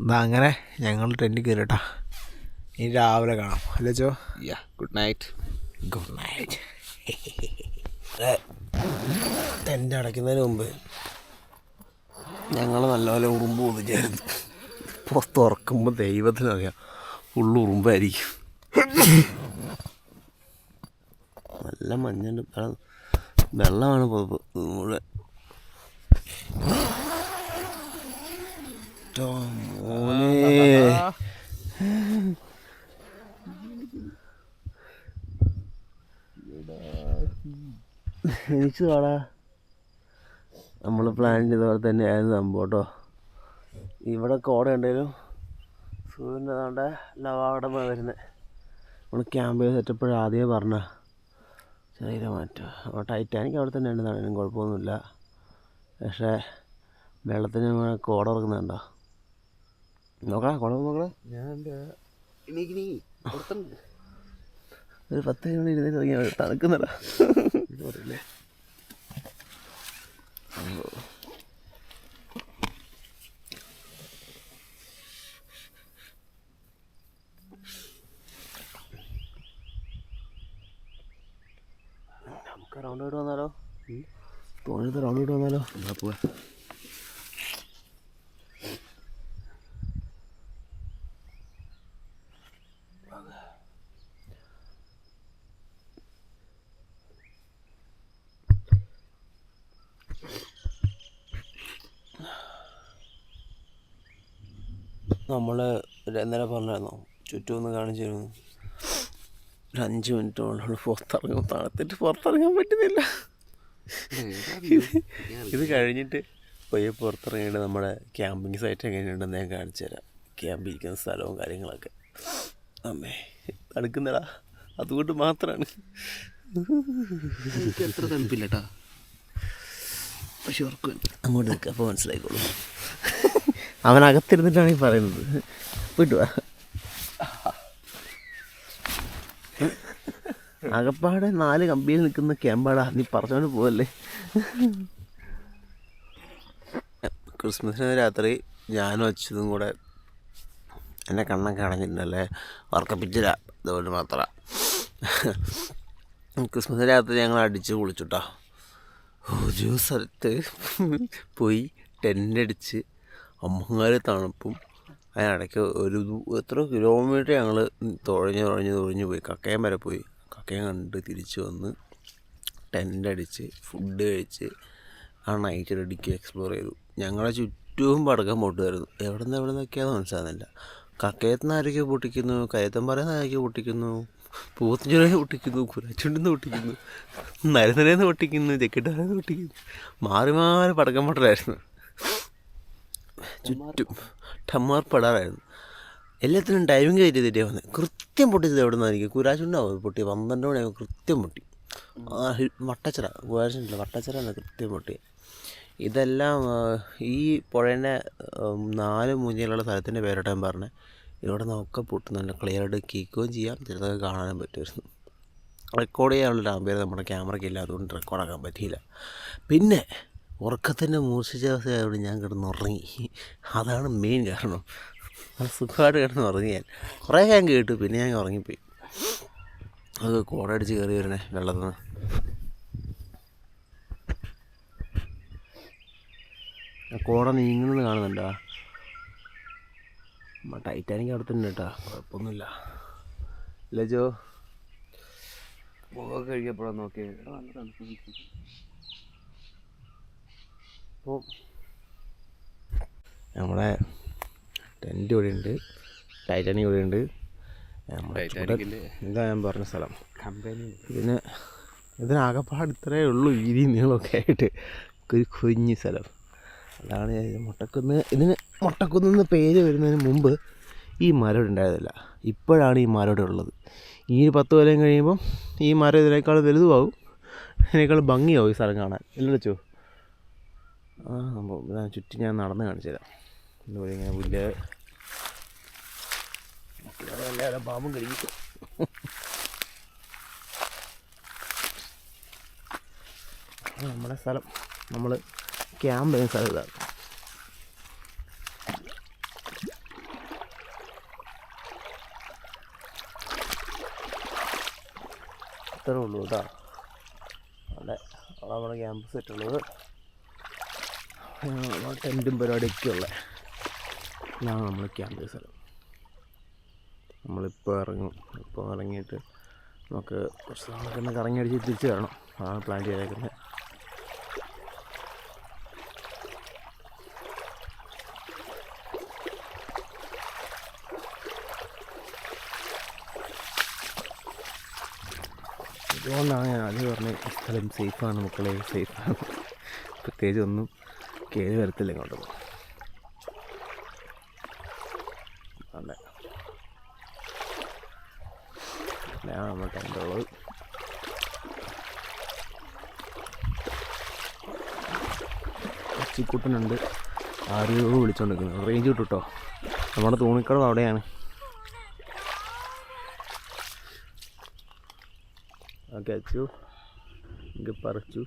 ഇതാ അങ്ങനെ ഞങ്ങൾ ടെൻറ്റ് കയറിട്ടാ. ഇനി രാവിലെ കാണാം അല്ലേ ചോ? Good night. Good night. Tent അടയ്ക്കുന്നതിന് മുമ്പ് ഞങ്ങൾ നല്ലപോലെ ഉറുമ്പ് പൊതിച്ചായിരുന്നു. പുറത്ത് തുറക്കുമ്പോൾ ദൈവത്തിനറിയാം ഫുള്ള് ഉറുമ്പായിരിക്കും. നല്ല മഞ്ഞുണ്ട്, വെള്ളമാണ് പുറത്ത് മുഴുവൻ. മോനെ എനിക്ക് പാടാ. നമ്മൾ പ്ലാൻ ചെയ്തപോലെ തന്നെയായിരുന്നു സംഭവം കേട്ടോ. ഇവിടെ കോട ഉണ്ടെങ്കിലും സൂര്യൻ്റെ അതാണ്ട് ലവാടം വരുന്നത്. നമ്മൾ ക്യാമ്പ് ചെയ്ത് സെറ്റപ്പോഴും ആദ്യമേ പറഞ്ഞ ചെറിയ മാറ്റം. അപ്പോൾ ടൈറ്റാനിക് അവിടെ തന്നെ ഉണ്ടെന്നാണെങ്കിലും കുഴപ്പമൊന്നുമില്ല. പക്ഷേ വെള്ളത്തിന് കോട ഇറക്കുന്നുണ്ടോ? നോക്കണേ കോട നോക്കണേ. ഒരു 10 മിനിറ്റ് ഇരുന്നിട്ട് തുടങ്ങിയ തണുക്കുന്നടാ. നമുക്ക് റൗണ്ട് ആയിട്ട് വന്നാലോ? തോന്നിയത് റൗണ്ട് ആയിട്ട് വന്നാലോ? എന്നാ പോവാ. നമ്മൾ ഇന്നലെ പറഞ്ഞായിരുന്നോ ചുറ്റും ഒന്ന് കാണിച്ചിരുന്നു. ഒരു 5 മിനിറ്റ് കൊണ്ട് പുറത്തിറങ്ങും. തണുത്തിട്ട് പുറത്തിറങ്ങാൻ പറ്റുന്നില്ല. ഇത് കഴിഞ്ഞിട്ട് പയ്യെ പുറത്തിറങ്ങിയിട്ട് നമ്മുടെ ക്യാമ്പിങ് സൈറ്റ് എങ്ങനെയുണ്ടെന്ന് ഞാൻ കാണിച്ചു തരാം. ക്യാമ്പ് ഇരിക്കുന്ന സ്ഥലവും കാര്യങ്ങളൊക്കെ. അമ്മേ തണുക്കുന്നടാ, അതുകൊണ്ട് മാത്രമാണ്. എത്ര തണുപ്പില്ലട്ടാ. പക്ഷെ ഉറക്കും അങ്ങോട്ട് നിൽക്കുക, അപ്പോൾ മനസ്സിലായിക്കോളൂ. അവനകത്തിരുന്നിട്ടാണ് ഈ പറയുന്നത്. വിട്ടുവാ. അകപ്പാടെ 4 കമ്പിയിൽ നിൽക്കുന്ന ക്യാമ്പാടാ. നീ പറഞ്ഞോണ്ട് പോവല്ലേ. ക്രിസ്മസിന് രാത്രി ഞാനും അച്ഛനും കൂടെ എൻ്റെ കണ്ണൊക്കെ അടഞ്ഞിട്ടുണ്ടല്ലേ, ഉറക്കപ്പിച്ചില്ല. അതുകൊണ്ട് മാത്രമാണ്. ക്രിസ്മസിന് രാത്രി ഞങ്ങൾ അടിച്ച് കുളിച്ചുട്ടാ. ഒരു സ്ഥലത്ത് പോയി ടെൻ്റ് അടിച്ച് അമ്മങ്ങാര് തണുപ്പും അതിനിടയ്ക്ക് ഒരു എത്ര കിലോമീറ്റർ ഞങ്ങൾ തുഴഞ്ഞ് പോയി. കക്കയം വരെ പോയി. കക്കയം കണ്ട് തിരിച്ച് വന്ന് ടെൻ്റ് അടിച്ച് ഫുഡ് കഴിച്ച് ആ നൈറ്റ് റെഡിക്ക് എക്സ്പ്ലോർ ചെയ്തു. ഞങ്ങളെ ചുറ്റും പടക്കം പൊട്ടുമായിരുന്നു. എവിടെ നിന്നൊക്കെയാണെന്ന് മനസ്സിലാകുന്നില്ല. കക്കയത്ത് നിന്ന് ആരൊക്കെ പൊട്ടിക്കുന്നു, കയത്തമ്പാറയിൽ നിന്ന് ആരൊക്കെ പൊട്ടിക്കുന്നു, പൂത്തഞ്ചുരന്ന് പൊട്ടിക്കുന്നു, കുരാച്ചുണ്ടെന്ന് പൊട്ടിക്കുന്നു, നരനരേന്ന് പൊട്ടിക്കുന്നു, ജക്കറ്റാരെന്ന് പൊട്ടിക്കുന്നു. മാറി മാറി പടക്കം പൊട്ടലായിരുന്നു. ചുറ്റും ടമ്മാർ പടാറായിരുന്നു. എല്ലാത്തിനും ടൈമിങ് കയറ്റി തെറ്റിയാൽ വന്നത്. കൃത്യം പൊട്ടിച്ചത് എവിടെ നിന്നായിരിക്കും? കുരാച്ചുണ്ടാവും പൊട്ടി. 12 മണിയാകുമ്പോൾ കൃത്യം പൊട്ടി. വട്ടച്ചിറ, കുരാച്ചുണ്ടല്ല, വട്ടച്ചിറ എന്ന കൃത്യം പൊട്ടി. ഇതെല്ലാം ഈ പുഴേൻ്റെ 4 മൂഞ്ചിലുള്ള സ്ഥലത്തിൻ്റെ പേരോട്ട് ഞാൻ പറഞ്ഞത്. ഇവിടെ നിന്നൊക്കെ പൊട്ടുന്നുണ്ട്. ക്ലിയറായിട്ട് കേൾക്കുകയും ചെയ്യാം, ചിലതൊക്കെ കാണാനും പറ്റുമായിരുന്നു. റെക്കോർഡ് ചെയ്യാനുള്ള ആംബിയർ നമ്മുടെ ക്യാമറയ്ക്കില്ല, അതുകൊണ്ട് റെക്കോർഡാക്കാൻ പറ്റിയില്ല. പിന്നെ ഉറക്കത്തിൻ്റെ മൂർച്ഛിച്ചാവസ്ഥയായതുകൊണ്ട് ഞാൻ കിടന്നുറങ്ങി. അതാണ് മെയിൻ കാരണം. അത് സുഖമായിട്ട് കിടന്നുറങ്ങി. ഞാൻ കുറേ ഞാൻ കേട്ടു, പിന്നെ ഞാൻ ഉറങ്ങിപ്പോയി. അത് കോട അടിച്ച് കയറി വരണേ വെള്ളത്തിൽ നിന്ന്. കോട നീങ്ങുന്നത് കാണുന്നുണ്ടോ? ടൈറ്റാനിക് അവിടെ തന്നെ കേട്ടോ, കുഴപ്പമൊന്നുമില്ല. ഇല്ല ജോ? മുഖമൊക്കെ കഴിക്കപ്പോഴാണ് നോക്കിയത്. അപ്പോൾ നമ്മുടെ ടെൻറ്റ് ഇവിടെ ഉണ്ട്, ടൈറ്റാനിക് ഇവിടെ ഉണ്ട്. എന്താ ഞാൻ പറഞ്ഞ സ്ഥലം കമ്പനി. പിന്നെ ഇതിനാകപ്പാട് ഇത്രയേ ഉള്ളൂ, വീതി നീളമൊക്കെ ആയിട്ട് ഒരു കുഞ്ഞ് സ്ഥലം. അതാണ് ഞാൻ മുട്ടക്കുന്ന്. ഇതിന് മുട്ടക്കുന്ന് പേര് വരുന്നതിന് മുമ്പ് ഈ മരം ഉണ്ടായതല്ല. ഇപ്പോഴാണ് ഈ മരം ഉള്ളത്. ഈ 10 കൊല്ലം കഴിയുമ്പം ഈ മരം ഇതിനേക്കാൾ വലുതുമാവും, ഇതിനേക്കാൾ ഭംഗിയാവും ഈ സ്ഥലം കാണാൻ. ഇല്ല വെച്ചോ? ആ സംഭവം ഇതാണ്. ചുറ്റും ഞാൻ നടന്ന് കാണിച്ചു തരാം. എന്താ ഇങ്ങനെ പുല്ല് എല്ലാവരും പാമ്പും കഴിക്കും. നമ്മുടെ സ്ഥലം, നമ്മൾ ക്യാമ്പ് ചെയ്യുന്ന സ്ഥലം ഇതാണ്. ഇത്രേ ഉള്ളൂ കേട്ടോ. അവിടെ നമ്മുടെ ക്യാമ്പ് സെറ്റുള്ളത്, ടെൻറ്റും പരിപാടിയൊക്കെ ഉള്ളത്. ഇതാണ് നമ്മൾ ക്യാമ്പ് സ്ഥലം. നമ്മളിപ്പോൾ ഇറങ്ങും. ഇപ്പോൾ ഇറങ്ങിയിട്ട് നമുക്ക് കുറച്ച് നമുക്കൊന്ന് കറങ്ങി അടിച്ച് തിരിച്ച് വരണം. അതാണ് പ്ലാൻ ചെയ്തേക്കുന്നത്. അതുകൊണ്ടാണ് ഞാൻ ആദ്യം പറഞ്ഞത് ഈ സ്ഥലം സേഫാണ് മക്കളെ, സേഫാണ്. പ്രത്യേകിച്ച് ഒന്നും കയറി വരത്തില്ല ഇങ്ങോട്ട്. അതെ, ഞാൻ നമ്മൾ ടെൻറ്റുള്ളത്. കൊച്ചിക്കുട്ടനുണ്ട്, ആരെയോ വിളിച്ചുകൊണ്ടിരിക്കുന്നത്. റേഞ്ച് കിട്ടും കേട്ടോ. നമ്മുടെ തൂണിക്കടവ് അവിടെയാണ്. ഓക്കെ അച്ചു, ഇങ്ങ് പറിച്ചു.